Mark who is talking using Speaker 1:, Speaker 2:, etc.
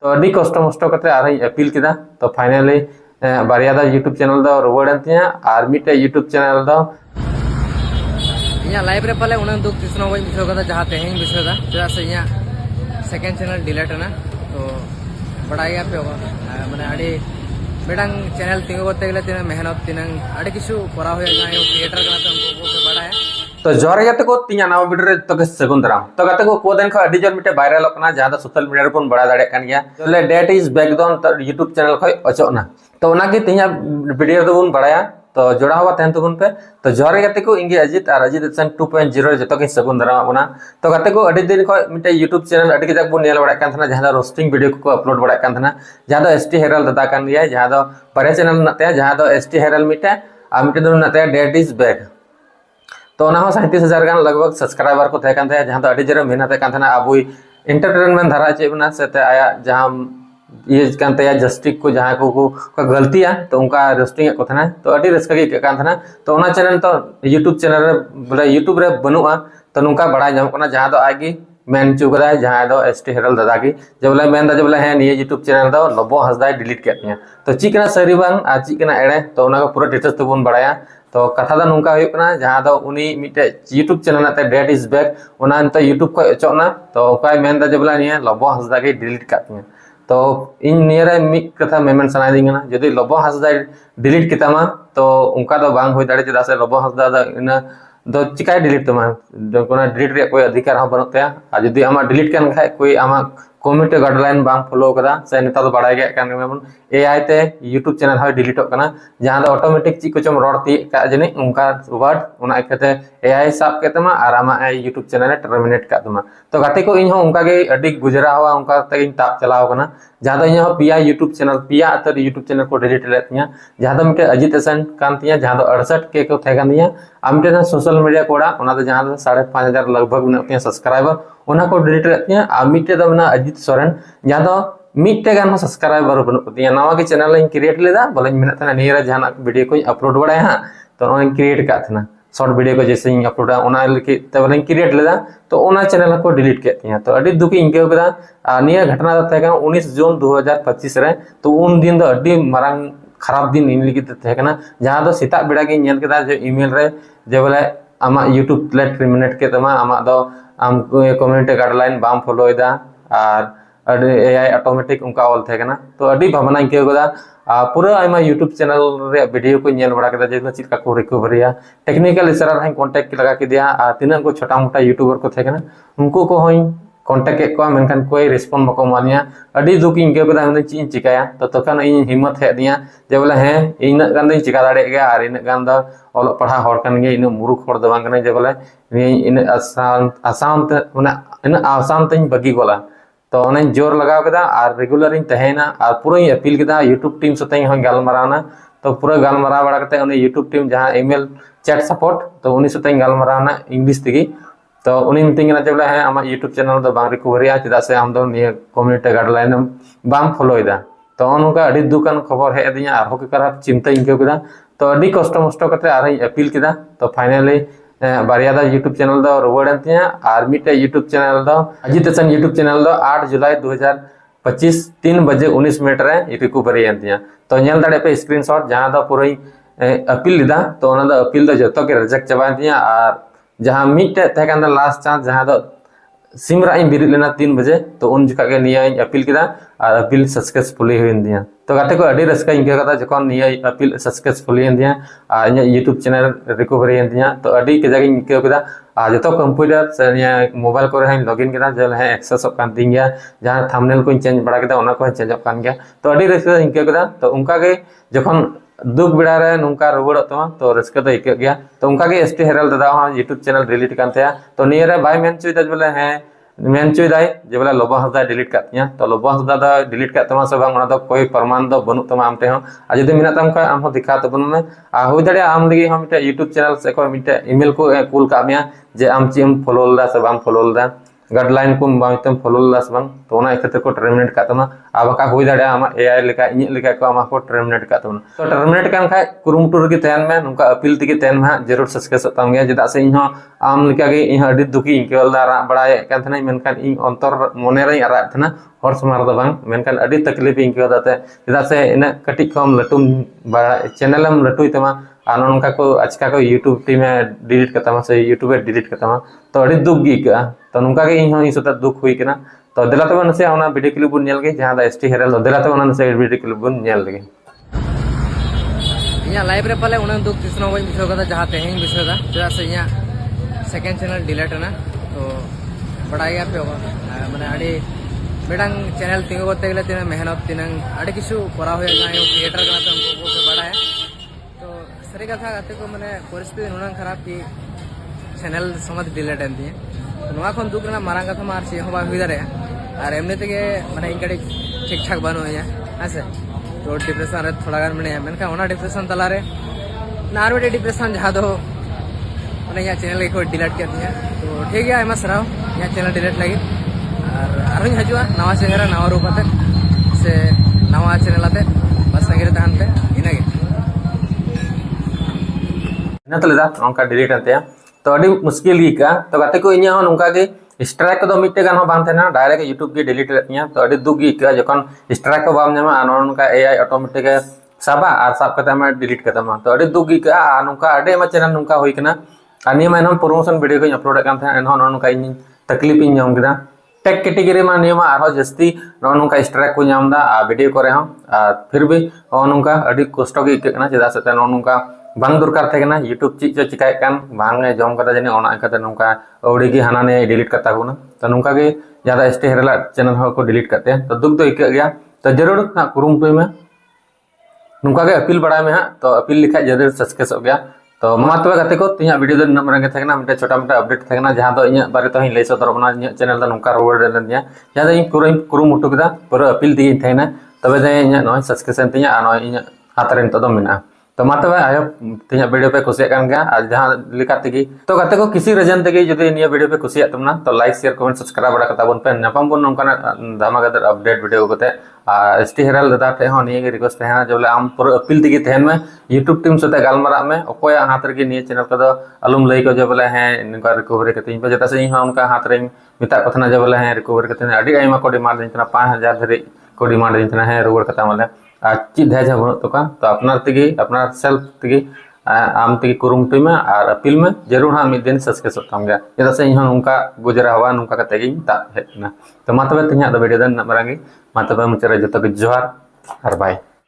Speaker 1: तो अभी कष्ट मष्ट करते आरही अपील किदा तो फाइनली बारिया दा यूट्यूब चैनल दो रुवाड़न तिया और मिटे यूट्यूब चैनल दो
Speaker 2: इया लाइव रे पाले उन दुख तिसनो बई बिसो कदा जहां तेहें बिसो दा चला से इया सेकंड चैनल डिलीट ना तो बड़ा गया पे माने आडी बेडंग चैनल तिंगो करते गले तिना मेहनत तिनंग आडी किछु करा होय जाय क्रिएटर कना तो उनको को बड़ा है तो
Speaker 1: जोरे गते को तिया नाव वीडियो रे तो के सगुन दाराम तो गते को कोदेन खो अडी जोर मिटे वायरल कना जहां दा सोशल मीडिया रे कोन बड़ा दाड़े कान गया जले डेट इज बैक डाउन तो यूट्यूब चैनल खो अचोना तो ओना की तिया वीडियो दो बन बड़ाया तो जोड़ा हुआ तहन तुगुन पे तो जोरे गते को इंगे अजित और अजित सन 2.0 जतो के सगुन दाराम बना तो गते को अडी दिन खो मिटे यूट्यूब चैनल अडी के बन नेल बड़ा कान थना जहां दा रोस्टिंग वीडियो को अपलोड बड़ा कान थना जहां दा एसटी हेरल दादा कान गया जहां दा परे चैनल नते जहां दा एसटी हेरल मिटे आ मिटे दो नते डेट इज बैक तो 37,000 गान लगभग सब्सक्राइबर को थे कान थे जहां तो अडी जरे मेहनत कान थना अब एंटरटेनमेंट धारा चे बना से आया जहां ये कान ते जस्टिक को जहां को गलतिया तो उनका रोस्टिंग को थना तो अडी रस्का के कान थना तो ओना चैनल तो यूट्यूब चैनल रे बोले यूट्यूब रे बनुआ तो नुका बड़ा जाम कना जहां तो आगे मेन चुकदा जहां दो एसटी हेरल दादा की जब बोले मेन दा जब बोले है ये यूट्यूब चैनल दो लबो हसदा डिलीट केतिया तो चिकना सरी बांग आ चिकना एड़े तो ओना को पूरा डिटेल्स तो बन बड़ाया तो कथा दा नुका हुई कना जहां दो उनी मिटे यूट्यूब चैनल नाते डेट इज बैक ओना तो यूट्यूब को चोना तो ओकाय मेन दा जब बोले ये लबो हसदा के डिलीट कातिया तो इन नियरे मिक कथा मेमेन सनाय दिंगना जदि लबो हसदा डिलीट कितामा तो उनका दो बांग होय दाड़े चदा से लबो हसदा दा इना दो चिकाय डिलीट तमा कोना डिलीट रे कोई अधिकार हा बनतया आ जदि आमा डिलीट कान खाय कोई आमा कमेंट गाइडलाइन बांग फॉलो कदा से नेता तो बड़ाय गया कान मेमन एआई ते यूट्यूब चैनल हा डिलीट कना जहां दो ऑटोमेटिक ची कोचम रोड ती का जने उनका वर्ड उना एकते एआई साब के तमा और आमा यूट्यूब चैनल टर्मिनेट का तमा तो गाते को इन हो उनका के अडी गुजरा हुआ उनका ते इन ताप चलाव कना जहां दो इन हो पिया यूट्यूब चैनल पिया अतर यूट्यूब चैनल को डिलीट लेतिया जहां दो मिटे अजित हसन कांतिया जहां दो 68 के को थे कांदिया आमटे सोशल मीडिया कोड़ा उना दो जहां दो 5,500 लगभग ने सब्सक्राइबर उना को डिलीट लेतिया आ मिटे दो ना अजित सोरेन जहां दो मिटे गान सब्सक्राइबर बनुतिया नवा के चैनल इन क्रिएट लेदा बोले मेना निरा जहां वीडियो को अपलोड बड़ा हां तो ओन क्रिएट का थना शॉर्ट वीडियो को जैसे इन अपलोड ओना लिखि त बोले क्रिएट लेदा तो ओना चैनल को डिलीट केतिया तो अडी दुखी इंके कदा निया घटना दा था 19 जून 2025 रे तो उन दिन दो अडी मारंग खराब दिन इन लिखि थे कना जहां दो सीता बेड़ा के नेल केदा जो ईमेल रे जे बोले आमा यूट्यूब ले टर्मिनेट के तमा आमा दो आम कमेंट गाइडलाइन बाम फॉलो इदा और एआई ऑटोमेटिक उनका ऑल थे कना तो अडी भावना इंके कदा पूरा आइमा यूट्यूब चैनल रे वीडियो को नेल बड़ा केदा जे चिका को रिकवरिया टेक्निकल इशारा रे कांटेक्ट लगा के दिया आ तिना को छोटा मोटा यूट्यूबर को थे कना उनको को होई कांटेक्ट के को मेनखान कोई रिस्पोंड बको मानिया अडी दुख इंके कदा हम ची चिकाया तो तखन इन हिम्मत है दिया जे बोले हैं इन गान दो चिका दाड़े गया और इन गान दो ऑल पढ़ा हर कान गे इन मुरुख हर दो बांग जे बोले इन आसान इन आसान तई बगी गोला तो उन्हें जोर लगाव कदा और रेगुलर इन तहेना और पूरा अपील कदा यूट्यूब टीम सते हन गालमारावना तो पूरा गालमाराव बड़ा करते उन्हें यूट्यूब टीम जहां ईमेल चैट सपोर्ट तो उन्हीं सते गालमारावना इंग्लिश तिगी तो उन्हीं मीटिंग ना जब है आमा यूट्यूब चैनल दो बांग रिकवरिया चदा से हम दो निया कम्युनिटी गाइडलाइन बांग फॉलो इदा तो उनका अडी दुकान खबर है दिया आरो के करा चिंता इंके कदा तो अडी कष्ट मष्ट करते आरही अपील कदा तो फाइनली बारिया दा यूट्यूब चैनल दो रुवाड़न तिया और मिटे यूट्यूब चैनल दो अजित हसन यूट्यूब चैनल दो 8 जुलाई 2025 3 बजे 19 मिनट रे रिकवरी तिया तो नेल दाड़े पे स्क्रीनशॉट जहां दो पूरा अपील लिदा तो ओना दो अपील दो जतो के रिजेक्ट चबा तिया और जहां मिटे थे कान लास्ट चांस जहां दो सिमरा इन बिरिद लेना 3 बजे तो उन जका के निया अपील किदा और अपील सक्सेसफुली हुई दिया तो गाते को अडी रस्का इंके कदा जखन निया अपील सक्सेसफुली दिया आ इन यूट्यूब चैनल रिकवरी दिया तो अडी के जगह इंके कदा आ जतो कंप्यूटर से निया मोबाइल को रहे लॉगिन किदा जल है एक्सेस कान दिया जहां थंबनेल को चेंज बड़ा किदा ओना को चेंज कान गया तो अडी रस्का इंके कदा तो उनका के जखन दुख बिड़ा रे नुका रुबड़ तमा तो रस्का तो इके गया तो उनका के एसटी हेरल दादा यूट्यूब चैनल डिलीट कान थे तो निया रे बाय मेन चुई बोले है मेन चुई दाई जे बोले लोबो हसदा डिलीट कातिया तो लोबो हसदा दा डिलीट का तमा से बांग ओना दो कोई प्रमाण दो बनु तमा आमते हो आ जदि मिना तम का आम हो दिखा तो बनु में आ हो दड़े आम लगी हम मिटे यूट्यूब चैनल से को मिटे ईमेल को कूल का मिया जे आम ची हम फॉलो दा से बांग फॉलो दा गाइडलाइन को बांग तम फॉलो दा से बांग तो ना इकते को टर्मिनेट का तमा अब का हुई दाड़ा आमा एआई लेका इᱧ लेका को आमा को टर्मिनेट का तमा तो टर्मिनेट कान खाय कुरुमुटु रगी तहन में नुका अपील तिगी तहन में जरूर सक्सेस ताम गया जेदा से इहो आम लेका गे इ अडी दुखी इंकेल दा रा बड़ाय कान थना मेनकान इ अंतर मने रे आरा थना हर समार द बांग मेनकान अडी तकलीफ इंकेल दाते जेदा से इन कटिक कम लटुम चैनलम लटुई तमा नौका को आजका को यूट्यूब टी में डिलीट करता से यूट्यूब डिलीट करता तो अड़ी दुख गी का तो नुका के इन सदा दुख हुई कना तो दिला तब नसे ओना वीडियो क्लिप बुन नेल गे जहां दा एसटी हेरल तो दिला तब नसे वीडियो क्लिप बुन नेल गे
Speaker 2: ᱤᱧᱟᱹᱜ ᱞᱟᱭᱤᱵ ᱨᱮ ᱯᱟᱞᱮ ᱩᱱᱟᱹᱜ ᱫᱩᱠ ᱛᱤᱥ ᱦᱚᱸ ᱵᱟᱹᱧ ᱵᱩᱡᱷᱟᱹᱣ ᱠᱟᱫᱟ ᱡᱟᱦᱟᱸ ᱛᱮᱦᱮᱧ ᱵᱩᱡᱷᱟᱹᱣ ᱮᱫᱟ ᱪᱮᱫᱟᱜ ᱥᱮ ᱤᱧᱟᱹᱜ ᱥᱮᱠᱮন্ড ᱪᱮᱱᱮᱞ ᱰᱤᱞᱮᱴ ᱮᱱᱟ ᱛᱚ ᱵᱟᱲᱟᱭ ᱜᱮᱭᱟ ᱯᱮ ᱢᱟᱱᱮ ᱟᱹᱰᱤ ᱢᱤᱫᱴᱟᱝ ᱪᱮᱱᱮᱞ ᱛᱤᱸᱜᱩ ᱠᱚᱨᱛᱮ ᱜᱮᱞᱮ ᱛᱤᱱᱟᱹᱜ ᱢᱮᱦᱱᱚᱛ ᱛᱤᱱᱟᱹᱜ ᱟᱹᱰᱤ ᱠᱤᱪᱷᱩ ᱠᱚᱨᱟᱣ ᱦᱩᱭᱩᱜᱼᱟ ᱡᱟᱦᱟᱸᱭ ᱠᱨᱤᱭᱮᱴᱟᱨ ᱠᱟᱱᱟ ᱛᱚ ᱩᱱᱠᱩ ᱠᱚ ᱵᱟᱲᱟᱭᱟ तो सारी कथा गाते को मैंने परिस्थिति नुना खराब की चैनल समझ डिलीट एन दिए नुआ खन दुख ना मारांग कथा मार चे होबा हुई दारे और एमने तेगे माने इनकड़ी ठीक ठाक बनो है ऐसे तो डिप्रेशन रे थोड़ा गान मने मेनका ओना डिप्रेशन तला रे नारवेडी डिप्रेशन जहा दो माने या चैनल को डिलीट कर दिया तो ठीक है एमा सराव या चैनल डिलीट लगी और आरो हजुआ नवा चेहरा नवा रूप आते से नवा चैनल आते बस संगे तहनते इनागे
Speaker 1: ना तले दा नोंका डिलीट अंते तो अड़ी मुश्किल गी का तो गाते को इnya नोंका के स्ट्राइक को मिट्टे गान हो बान थे ना डायरेक्ट यूट्यूब के डिलीट रहतिया तो अड़ी दुख गी का जखन स्ट्राइक को बाम नेमा नोंका एआई ऑटोमेटिक साबा आर साब कता में डिलीट कता मा तो अड़ी दुख गी का नोंका अडे मा चैनल नोंका होई कना अनि मा हम प्रमोशन वीडियो को अपलोड कान थे एन नोंका इन तकलीफ इन नाम गिदा टेक कैटेगरी में नियम आरो जस्ती नोंका स्ट्राइक को नामदा वीडियो करे हम फिर भी नोंका अड़ी कष्ट गी इकना जेदा से नोंका बांग दरकार थे ना यूट्यूब चीज चिकाय कान बांग जम कता जने ओना कता नोंका औड़ी की हाना ने डिलीट करता को ना तो नोंका के ज्यादा एसटी हेरला चैनल हो को डिलीट करते हैं तो दुख तो इक गया तो जरूर ना कुरुमुटु में नोंका के अपील बड़ा में तो अपील लिखा जरूर सक्सेस हो गया तो मा तबे गाते को तिया वीडियो दो नंबर के थेना मिटे छोटा मोटा अपडेट थेना जहां दो इnya बारे तो ही ले सदर बना चैनल द नोंका रोड रे दिया जहां इन कुरुमुटु केदा पूरा अपील दी थेना तबे दे इnya नो सक्सेस तिया आ नो इnya हातरेन तो मिना तो मातवे आयो तिया वीडियो पे खुशी कान गया आज जहां लिखा तगी तो गाते को किसी रीजन तगी जदि निया वीडियो पे खुशी तुमना तो लाइक शेयर कमेंट सब्सक्राइब बड़ा कता बन पे नपाम बन नोंका धमाकेदार अपडेट वीडियो कोते एसटी हेरल दादा टे हो निये रिक्वेस्ट है जबले आम पूरा अपील तगी तहन में यूट्यूब टीम सते गालमारा में ओकोया हाथ रे निये चैनल को अलुम लई को जबले है इनका रिकवरी कते पे जता से ही उनका हाथ रे मिता कथना जबले है रिकवरी कते अडी आइमा को डिमांड दिना 5000 धरि को डिमांड दिना है रुवर कता माले चीज है जब तो का तो अपना तिगी अपना सेल्फ तिगी आम तिगी कुरुमुटु में और अपील में जरूर हाँ मिद दिन सक्सेस होता गया जैसा से यहाँ उनका गुजरा हुआ उनका कते गी ता हेतना तो मा तबे तिnya द वीडियो दन नमरांगी मा तबे मुचरे जतो के जोहार और बाय।